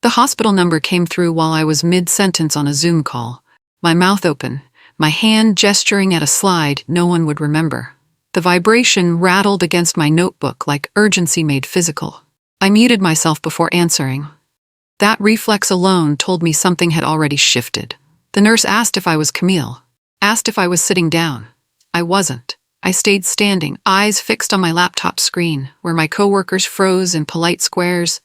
The hospital number came through while I was mid-sentence on a Zoom call, my mouth open, my hand gesturing at a slide no one would remember. The vibration rattled against my notebook like urgency made physical. I muted myself before answering. That reflex alone told me something had already shifted. The nurse asked if I was Camille, asked if I was sitting down. I wasn't. I stayed standing, eyes fixed on my laptop screen, where my coworkers froze in polite squares,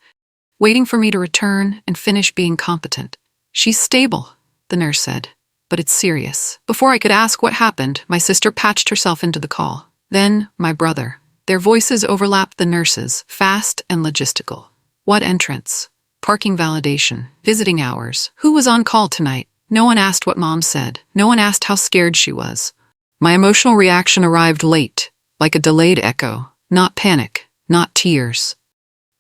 waiting for me to return and finish being competent. "She's stable," the nurse said, "but it's serious." Before I could ask what happened, my sister patched herself into the call. Then, my brother. Their voices overlapped the nurse's, fast and logistical. What entrance? Parking validation. Visiting hours. Who was on call tonight? No one asked what Mom said. No one asked how scared she was. My emotional reaction arrived late, like a delayed echo. Not panic, not tears.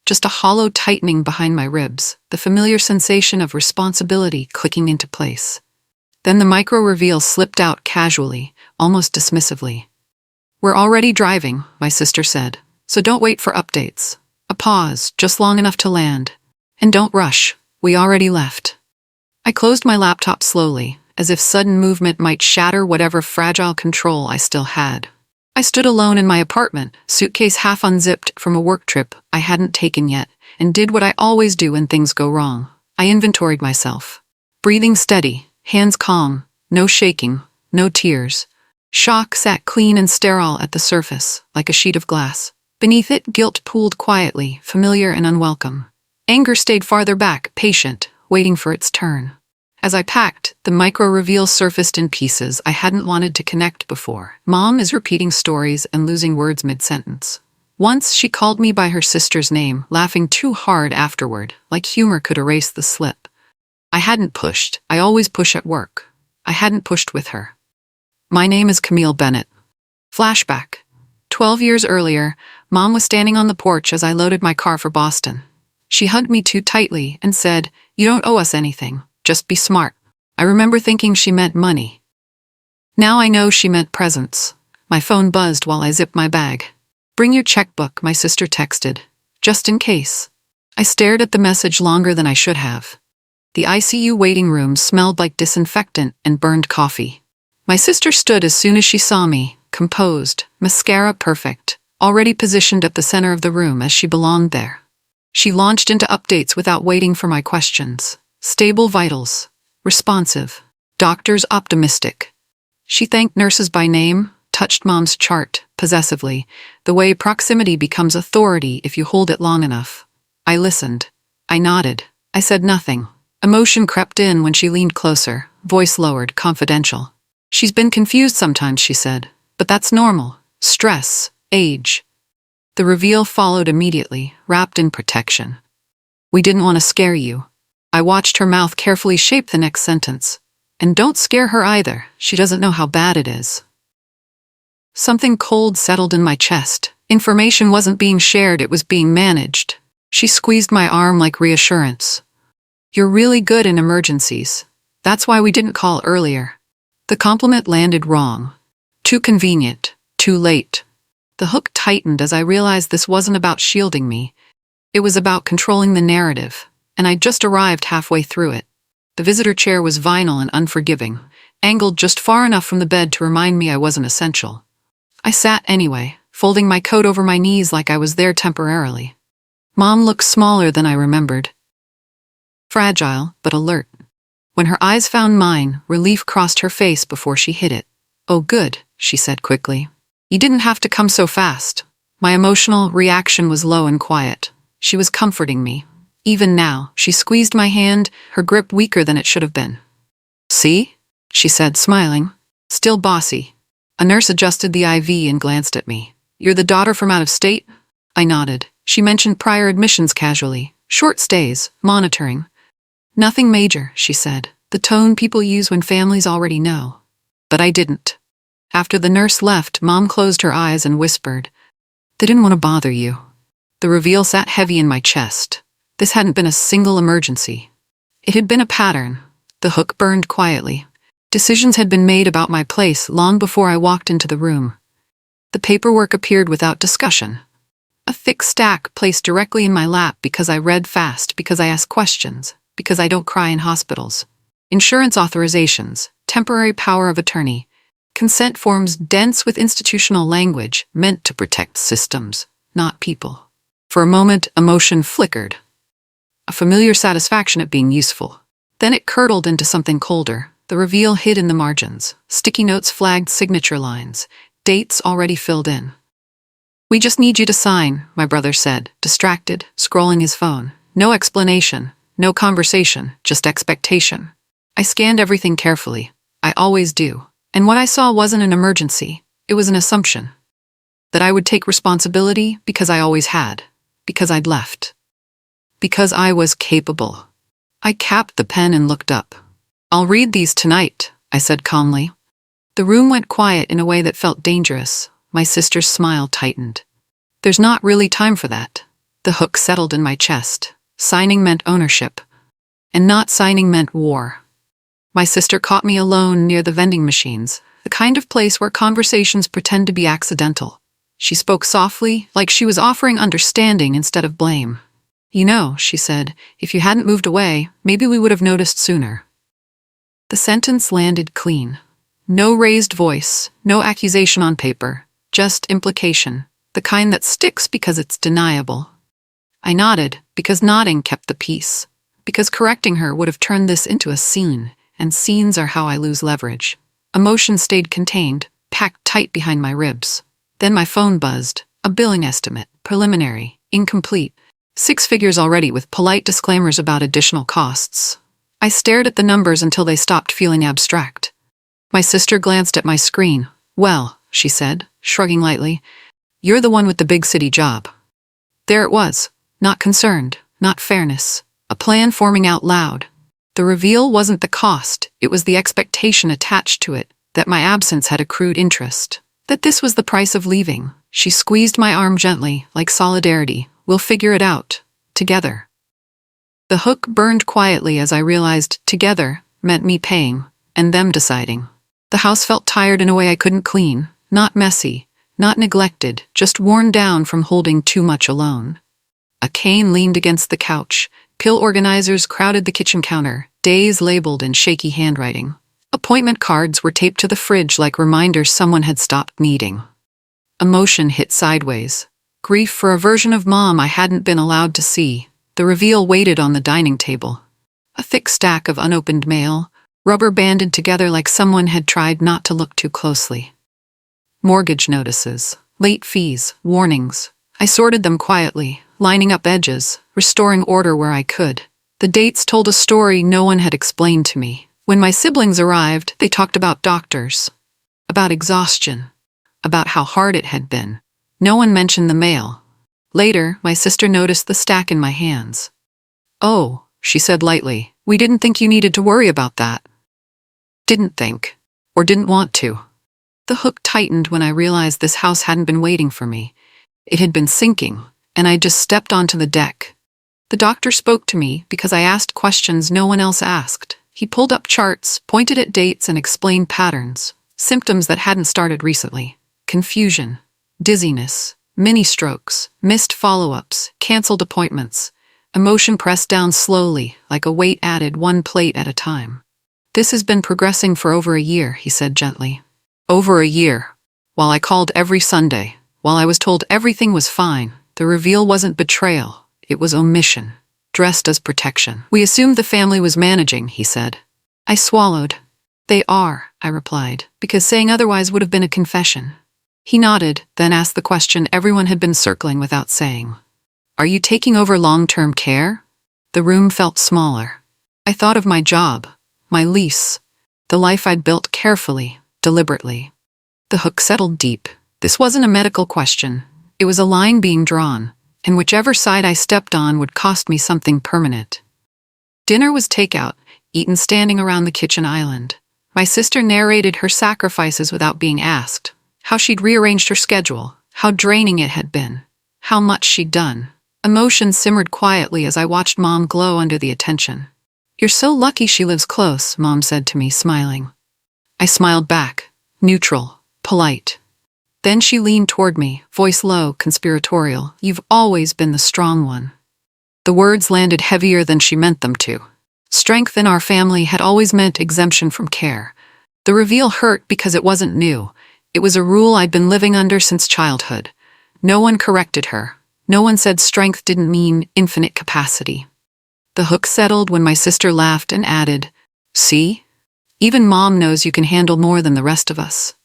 Just a hollow tightening behind my ribs, the familiar sensation of responsibility clicking into place. Then the micro-reveal slipped out casually, almost dismissively. "We're already driving," my sister said, "so don't wait for updates." A pause, just long enough to land. "And don't rush, we already left." I closed my laptop slowly, as if sudden movement might shatter whatever fragile control I still had. I stood alone in my apartment, suitcase half unzipped from a work trip I hadn't taken yet, and did what I always do when things go wrong. I inventoried myself. Breathing steady, hands calm, no shaking, no tears. Shock sat clean and sterile at the surface, like a sheet of glass. Beneath it, guilt pooled quietly, familiar and unwelcome. Anger stayed farther back, patient, waiting for its turn. As I packed, the micro-reveal surfaced in pieces I hadn't wanted to connect before. Mom is repeating stories and losing words mid-sentence. Once she called me by her sister's name, laughing too hard afterward, like humor could erase the slip. I hadn't pushed. I always push at work. I hadn't pushed with her. "My name is Camille Bennett." Flashback. 12 years earlier, Mom was standing on the porch as I loaded my car for Boston. She hugged me too tightly and said, "You don't owe us anything. Just be smart." I remember thinking she meant money. Now I know she meant presence. My phone buzzed while I zipped my bag. "Bring your checkbook," my sister texted. "Just in case." I stared at the message longer than I should have. The ICU waiting room smelled like disinfectant and burned coffee. My sister stood as soon as she saw me, composed, mascara perfect, already positioned at the center of the room as she belonged there. She launched into updates without waiting for my questions. Stable vitals. Responsive. Doctors optimistic. She thanked nurses by name, touched Mom's chart, possessively, the way proximity becomes authority if you hold it long enough. I listened. I nodded. I said nothing. Emotion crept in when she leaned closer, voice lowered, confidential. "She's been confused sometimes," she said, "but that's normal. Stress, age." The reveal followed immediately, wrapped in protection. "We didn't want to scare you." I watched her mouth carefully shape the next sentence. "And don't scare her either. She doesn't know how bad it is." Something cold settled in my chest. Information wasn't being shared, it was being managed. She squeezed my arm like reassurance. "You're really good in emergencies. That's why we didn't call earlier." The compliment landed wrong. Too convenient. Too late. The hook tightened as I realized this wasn't about shielding me. It was about controlling the narrative. And I'd just arrived halfway through it. The visitor chair was vinyl and unforgiving, angled just far enough from the bed to remind me I wasn't essential. I sat anyway, folding my coat over my knees like I was there temporarily. Mom looked smaller than I remembered. Fragile, but alert. When her eyes found mine, relief crossed her face before she hid it. "Oh good," she said quickly. "You didn't have to come so fast." My emotional reaction was low and quiet. She was comforting me. Even now, she squeezed my hand, her grip weaker than it should have been. "See?" she said, smiling. Still bossy. A nurse adjusted the IV and glanced at me. "You're the daughter from out of state?" I nodded. She mentioned prior admissions casually. "Short stays, monitoring." "Nothing major," she said, the tone people use when families already know. But I didn't. After the nurse left, Mom closed her eyes and whispered, "They didn't want to bother you." The reveal sat heavy in my chest. This hadn't been a single emergency. It had been a pattern. The hook burned quietly. Decisions had been made about my place long before I walked into the room. The paperwork appeared without discussion. A thick stack placed directly in my lap because I read fast, because I ask questions, because I don't cry in hospitals. Insurance authorizations, temporary power of attorney, consent forms dense with institutional language meant to protect systems, not people. For a moment, emotion flickered. A familiar satisfaction at being useful. Then it curdled into something colder. The reveal hid in the margins. Sticky notes flagged signature lines. Dates already filled in. "We just need you to sign," my brother said, distracted, scrolling his phone. No explanation, no conversation, just expectation. I scanned everything carefully. I always do. And what I saw wasn't an emergency. It was an assumption. That I would take responsibility because I always had. Because I'd left. Because I was capable. I capped the pen and looked up. "I'll read these tonight," I said calmly. The room went quiet in a way that felt dangerous. My sister's smile tightened. "There's not really time for that." The hook settled in my chest. Signing meant ownership. And not signing meant war. My sister caught me alone near the vending machines, the kind of place where conversations pretend to be accidental. She spoke softly, like she was offering understanding instead of blame. "You know," she said, "if you hadn't moved away, maybe we would have noticed sooner." The sentence landed clean. No raised voice, no accusation on paper. Just implication, the kind that sticks because it's deniable. I nodded, because nodding kept the peace. Because correcting her would have turned this into a scene, and scenes are how I lose leverage. Emotion stayed contained, packed tight behind my ribs. Then my phone buzzed. A billing estimate, preliminary, incomplete. 6 figures already with polite disclaimers about additional costs. I stared at the numbers until they stopped feeling abstract. My sister glanced at my screen. "Well," she said, shrugging lightly, "you're the one with the big city job." There it was. Not concerned, not fairness. A plan forming out loud. The reveal wasn't the cost, it was the expectation attached to it, that my absence had accrued interest. That this was the price of leaving. She squeezed my arm gently, like solidarity. "We'll figure it out. Together." The hook burned quietly as I realized together meant me paying, and them deciding. The house felt tired in a way I couldn't clean. Not messy, not neglected, just worn down from holding too much alone. A cane leaned against the couch. Pill organizers crowded the kitchen counter, days labeled in shaky handwriting. Appointment cards were taped to the fridge like reminders someone had stopped meeting. Emotion hit sideways. Grief for a version of Mom I hadn't been allowed to see. The reveal waited on the dining table. A thick stack of unopened mail, rubber banded together like someone had tried not to look too closely. Mortgage notices, late fees, warnings. I sorted them quietly, lining up edges, restoring order where I could. The dates told a story no one had explained to me. When my siblings arrived, they talked about doctors, about exhaustion, about how hard it had been. No one mentioned the mail. Later, my sister noticed the stack in my hands. "Oh," she said lightly, "we didn't think you needed to worry about that." Didn't think, or didn't want to. The hook tightened when I realized this house hadn't been waiting for me. It had been sinking, and I just stepped onto the deck. The doctor spoke to me because I asked questions no one else asked. He pulled up charts, pointed at dates, and explained patterns. Symptoms that hadn't started recently. Confusion, dizziness, mini-strokes, missed follow-ups, canceled appointments. Emotion pressed down slowly, like a weight added one plate at a time. "This has been progressing for over a year," he said gently. Over a year. While I called every Sunday, while I was told everything was fine, the reveal wasn't betrayal, it was omission, dressed as protection. "We assumed the family was managing," he said. I swallowed. "They are," I replied, because saying otherwise would have been a confession. He nodded, then asked the question everyone had been circling without saying. "Are you taking over long-term care?" The room felt smaller. I thought of my job, my lease, the life I'd built carefully, deliberately. The hook settled deep. This wasn't a medical question. It was a line being drawn, and whichever side I stepped on would cost me something permanent. Dinner was takeout, eaten standing around the kitchen island. My sister narrated her sacrifices without being asked. How she'd rearranged her schedule, how draining it had been, how much she'd done. Emotion simmered quietly as I watched Mom glow under the attention. "You're so lucky she lives close," Mom said to me, smiling. I smiled back, neutral, polite. Then she leaned toward me, voice low, conspiratorial. "You've always been the strong one." The words landed heavier than she meant them to. Strength in our family had always meant exemption from care. The reveal hurt because it wasn't new. It was a rule I'd been living under since childhood. No one corrected her. No one said strength didn't mean infinite capacity. The hook settled when my sister laughed and added, "See? Even Mom knows you can handle more than the rest of us."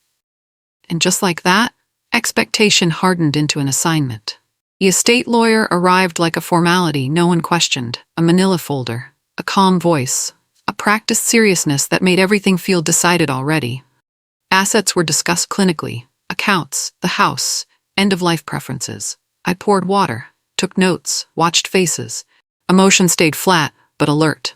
And just like that, expectation hardened into an assignment. The estate lawyer arrived like a formality no one questioned, a manila folder, a calm voice, a practiced seriousness that made everything feel decided already. Assets were discussed clinically, accounts, the house, end-of-life preferences. I poured water, took notes, watched faces. Emotion stayed flat, but alert.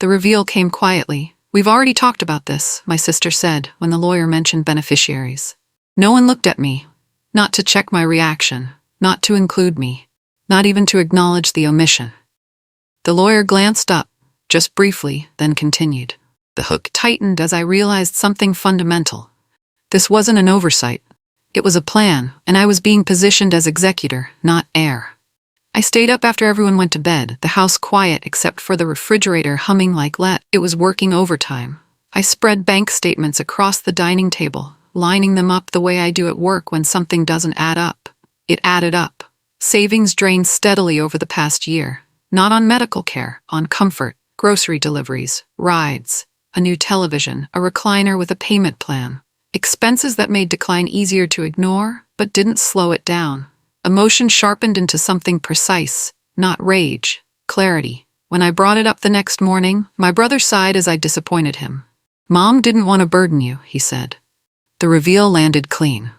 The reveal came quietly. "We've already talked about this," my sister said when the lawyer mentioned beneficiaries. No one looked at me, not to check my reaction, not to include me, not even to acknowledge the omission. The lawyer glanced up, just briefly, then continued. The hook tightened as I realized something fundamental. This wasn't an oversight. It was a plan, and I was being positioned as executor, not heir. I stayed up after everyone went to bed, the house quiet except for the refrigerator humming like it was working overtime. I spread bank statements across the dining table, lining them up the way I do at work when something doesn't add up. It added up. Savings drained steadily over the past year. Not on medical care, on comfort, grocery deliveries, rides, a new television, a recliner with a payment plan. Expenses that made decline easier to ignore, but didn't slow it down. Emotion sharpened into something precise, not rage, clarity. When I brought it up the next morning, my brother sighed as I disappointed him. "Mom didn't want to burden you," he said. The reveal landed clean.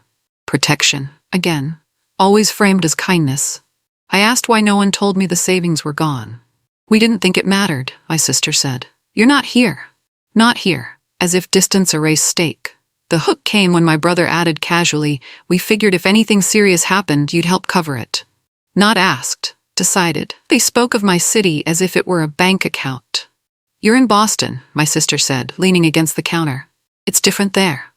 Protection, again, always framed as kindness. I asked why no one told me the savings were gone. "We didn't think it mattered," my sister said. "You're not here." Not here, as if distance erased stake. The hook came when my brother added casually, "We figured if anything serious happened, you'd help cover it." Not asked, decided. They spoke of my city as if it were a bank account. "You're in Boston," my sister said, leaning against the counter. "It's different there."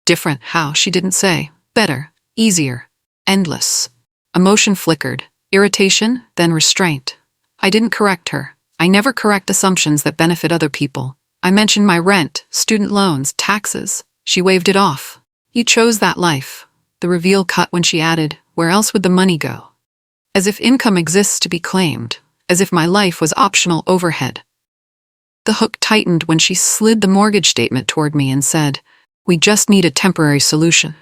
Different, how, she didn't say. Better, easier, endless. Emotion flickered, irritation, then restraint. I didn't correct her. I never correct assumptions that benefit other people. I mentioned my rent, student loans, taxes. She waved it off. "You chose that life." The reveal cut when she added, "Where else would the money go?" As if income exists to be claimed. As if my life was optional overhead. The hook tightened when she slid the mortgage statement toward me and said, "We just need a temporary solution."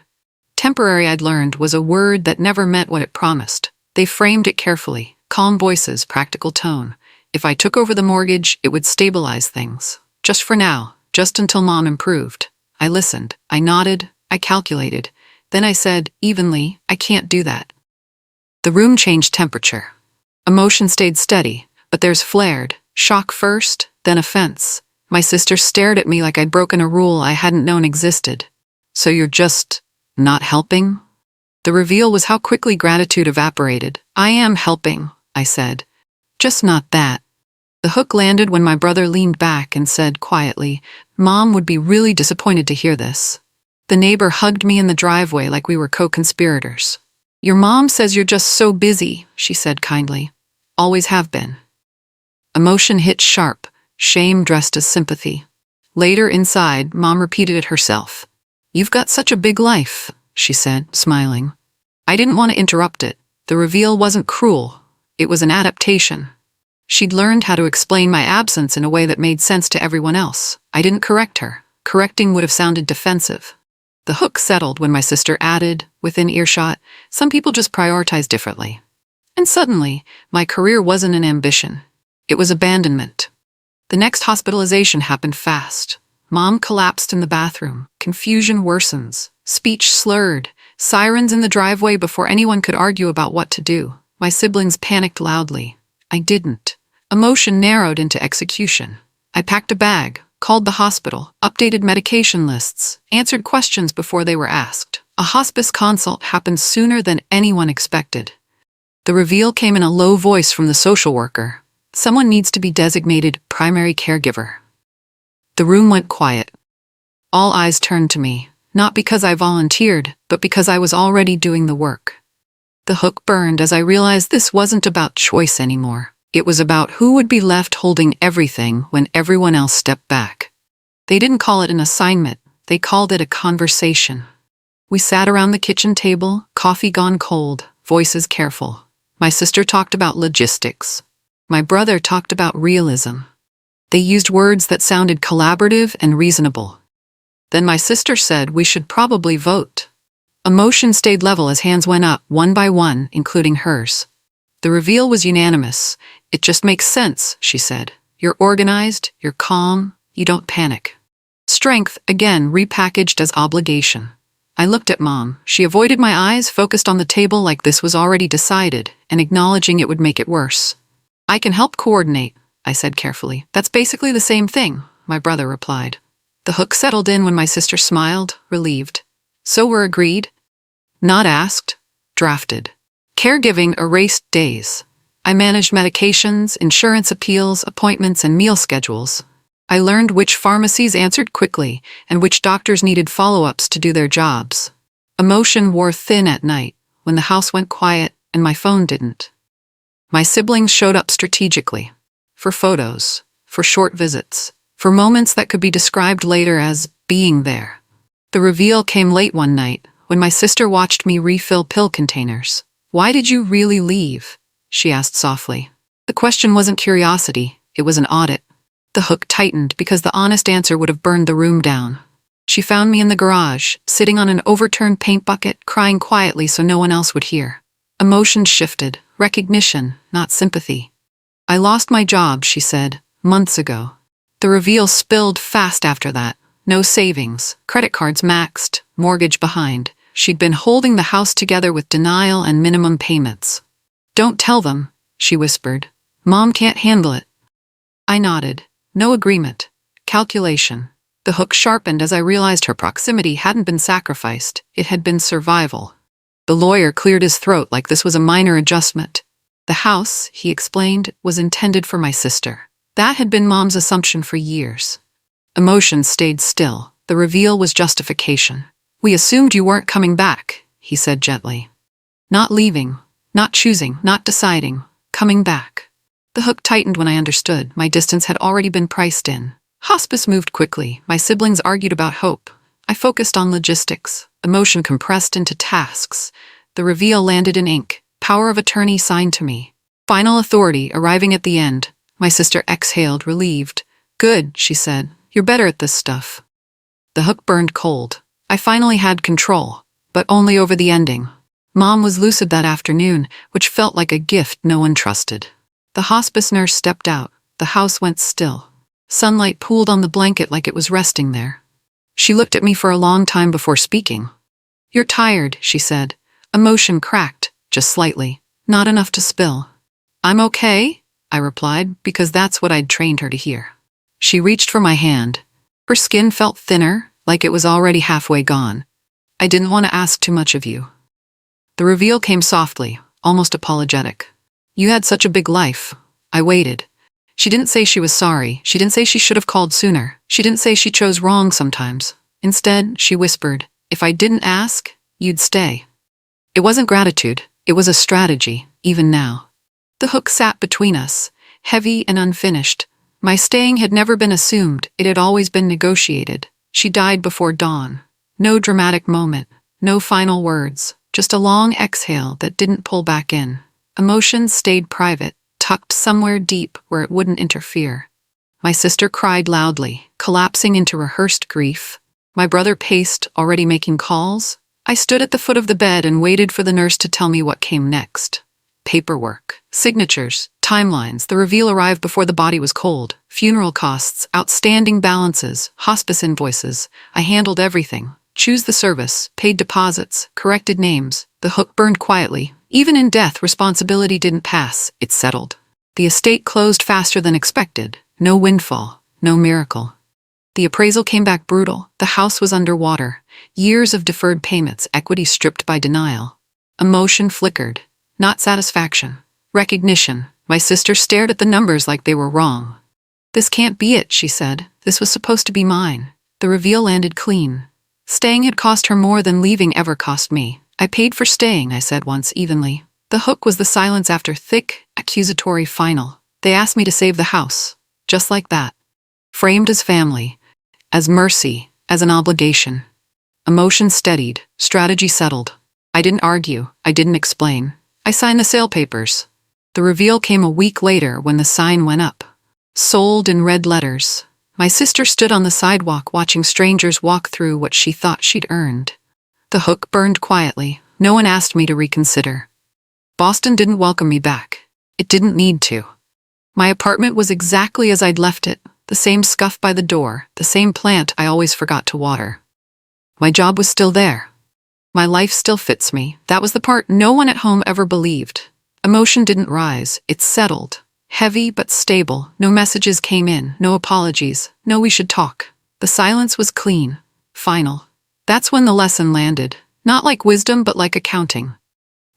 Temporary, I'd learned, was a word that never meant what it promised. They framed it carefully. Calm voices, practical tone. If I took over the mortgage, it would stabilize things. Just for now, just until Mom improved. I listened, I nodded, I calculated. Then I said, evenly, "I can't do that." The room changed temperature. Emotion stayed steady, but theirs flared. Shock first, then offense. My sister stared at me like I'd broken a rule I hadn't known existed. "So you're just not helping?" The reveal was how quickly gratitude evaporated. "I am helping," I said. "Just not that." The hook landed when my brother leaned back and said quietly, "Mom would be really disappointed to hear this." The neighbor hugged me in the driveway like we were co-conspirators. "Your mom says you're just so busy," she said kindly. "Always have been." Emotion hit sharp, shame dressed as sympathy. Later inside, Mom repeated it herself. "You've got such a big life," she said, smiling. I didn't want to interrupt it. The reveal wasn't cruel. It was an adaptation. She'd learned how to explain my absence in a way that made sense to everyone else. I didn't correct her. Correcting would have sounded defensive. The hook settled when my sister added, within earshot, "Some people just prioritize differently." And suddenly, my career wasn't an ambition. It was abandonment. The next hospitalization happened fast. Mom collapsed in the bathroom. Confusion worsens. Speech slurred. Sirens in the driveway before anyone could argue about what to do. My siblings panicked loudly. I didn't. Emotion narrowed into execution. I packed a bag, called the hospital, updated medication lists, answered questions before they were asked. A hospice consult happened sooner than anyone expected. The reveal came in a low voice from the social worker. "Someone needs to be designated primary caregiver." The room went quiet. All eyes turned to me. Not because I volunteered, but because I was already doing the work. The hook burned as I realized this wasn't about choice anymore. It was about who would be left holding everything when everyone else stepped back. They didn't call it an assignment, they called it a conversation. We sat around the kitchen table, coffee gone cold, voices careful. My sister talked about logistics. My brother talked about realism. They used words that sounded collaborative and reasonable. Then my sister said we should probably vote. Emotion stayed level as hands went up, one by one, including hers. The reveal was unanimous. It just makes sense, she said. You're organized, you're calm, you don't panic. Strength, again, repackaged as obligation. I looked at Mom. She avoided my eyes, focused on the table like this was already decided, and acknowledging it would make it worse. I can help coordinate, I said carefully. That's basically the same thing, my brother replied. The hook settled in when my sister smiled, relieved. So we're agreed? Not asked, drafted. Caregiving erased days. I managed medications, insurance appeals, appointments, and meal schedules. I learned which pharmacies answered quickly and which doctors needed follow-ups to do their jobs. Emotion wore thin at night, when the house went quiet and my phone didn't. My siblings showed up strategically. For photos, for short visits, for moments that could be described later as being there. The reveal came late one night, when my sister watched me refill pill containers. Why did you really leave? She asked softly. The question wasn't curiosity, it was an audit. The hook tightened because the honest answer would have burned the room down. She found me in the garage, sitting on an overturned paint bucket, crying quietly so no one else would hear. Emotions shifted, recognition, not sympathy. I lost my job, she said, months ago. The reveal spilled fast after that. No savings, credit cards maxed, mortgage behind. She'd been holding the house together with denial and minimum payments. Don't tell them, she whispered. Mom can't handle it. I nodded. No agreement. Calculation. The hook sharpened as I realized her proximity hadn't been sacrificed. It had been survival. The lawyer cleared his throat like this was a minor adjustment. The house, he explained, was intended for my sister. That had been Mom's assumption for years. Emotion stayed still. The reveal was justification. We assumed you weren't coming back, he said gently. Not leaving, not choosing, not deciding, coming back. The hook tightened when I understood. My distance had already been priced in. Hospice moved quickly. My siblings argued about hope. I focused on logistics. Emotion compressed into tasks. The reveal landed in ink. Power of attorney signed to me. Final authority arriving at the end. My sister exhaled, relieved. Good, she said. You're better at this stuff. The hook burned cold. I finally had control, but only over the ending. Mom was lucid that afternoon, which felt like a gift no one trusted. The hospice nurse stepped out. The house went still. Sunlight pooled on the blanket like it was resting there. She looked at me for a long time before speaking. You're tired, she said. Emotion cracked, just slightly. Not enough to spill. I'm okay, I replied, because that's what I'd trained her to hear. She reached for my hand. Her skin felt thinner, like it was already halfway gone. I didn't want to ask too much of you. The reveal came softly, almost apologetic. You had such a big life. I waited. She didn't say she was sorry. She didn't say she should have called sooner. She didn't say she chose wrong sometimes. Instead, she whispered, if I didn't ask, you'd stay. It wasn't gratitude. It was a strategy, even now. The hook sat between us, heavy and unfinished. My staying had never been assumed. It had always been negotiated. She died before dawn. No dramatic moment. No final words. Just a long exhale that didn't pull back in. Emotions stayed private, tucked somewhere deep where it wouldn't interfere. My sister cried loudly, collapsing into rehearsed grief. My brother paced, already making calls. I stood at the foot of the bed and waited for the nurse to tell me what came next. Paperwork, signatures, timelines. The reveal arrived before the body was cold. Funeral costs, outstanding balances, hospice invoices. I handled everything. Choose the service, paid deposits, corrected names. The hook burned quietly. Even in death, responsibility didn't pass. It settled. The estate closed faster than expected. No windfall. No miracle. The appraisal came back brutal. The house was underwater. Years of deferred payments, equity stripped by denial. Emotion flickered. Not satisfaction. Recognition. My sister stared at the numbers like they were wrong. This can't be it, she said. This was supposed to be mine. The reveal landed clean. Staying had cost her more than leaving ever cost me. I paid for staying, I said once evenly. The hook was the silence after thick, accusatory final. They asked me to save the house. Just like that. Framed as family, as mercy, as an obligation. Emotion steadied, strategy settled. I didn't argue, I didn't explain. I signed the sale papers. The reveal came a week later when the sign went up. Sold in red letters. My sister stood on the sidewalk watching strangers walk through what she thought she'd earned. The hook burned quietly. No one asked me to reconsider. Boston didn't welcome me back. It didn't need to. My apartment was exactly as I'd left it, the same scuff by the door, the same plant I always forgot to water. My job was still there. My life still fits me. That was the part no one at home ever believed. Emotion didn't rise, it settled. Heavy but stable. No messages came in, no apologies, no we should talk. The silence was clean, final. That's when the lesson landed. Not like wisdom, but like accounting.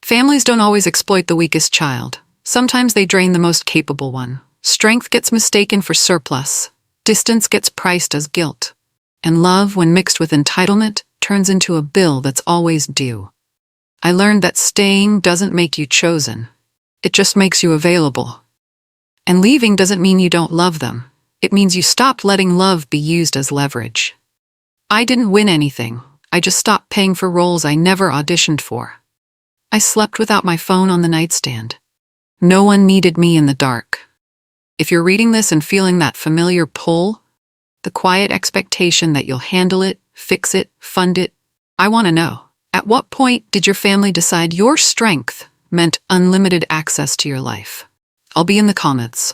Families don't always exploit the weakest child. Sometimes they drain the most capable one. Strength gets mistaken for surplus. Distance gets priced as guilt. And love, when mixed with entitlement, turns into a bill that's always due. I learned that staying doesn't make you chosen. It just makes you available. And leaving doesn't mean you don't love them. It means you stopped letting love be used as leverage. I didn't win anything. I just stopped paying for roles I never auditioned for. I slept without my phone on the nightstand. No one needed me in the dark. If you're reading this and feeling that familiar pull, the quiet expectation that you'll handle it, fix it, fund it, I want to know, at what point did your family decide your strength meant unlimited access to your life? I'll be in the comments.